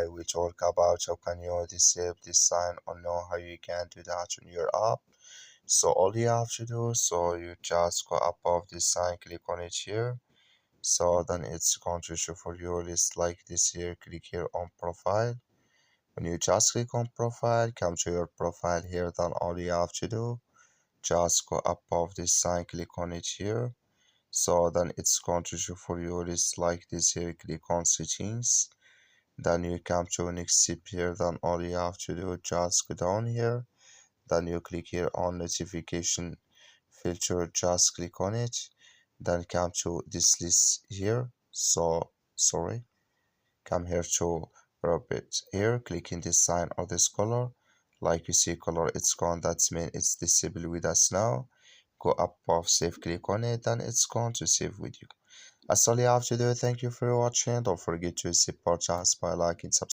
I will talk about how can you disable this sign or know how you can do that on your app. So all you have to do, so you just go above this sign, click on it here. So then it's going to show for you a list like this here. Click here on profile. When you just click on profile, come to your profile here, then all you have to do, just go above this sign, click on it here. So then it's going to show for you a list like this here. Click on settings. Then you come to next step here, then all you have to do, just go down here. Then you click here on notification filter, just click on it. Then come to this list here. So sorry, come here to Repubs here, click in this sign or this color. Like you see color, it's gone, that's mean it's disabled with us now. Go up above save, click on it, and it's going to save with you. That's all you have to do. Thank you for watching. Don't forget to support us by liking, subscribing.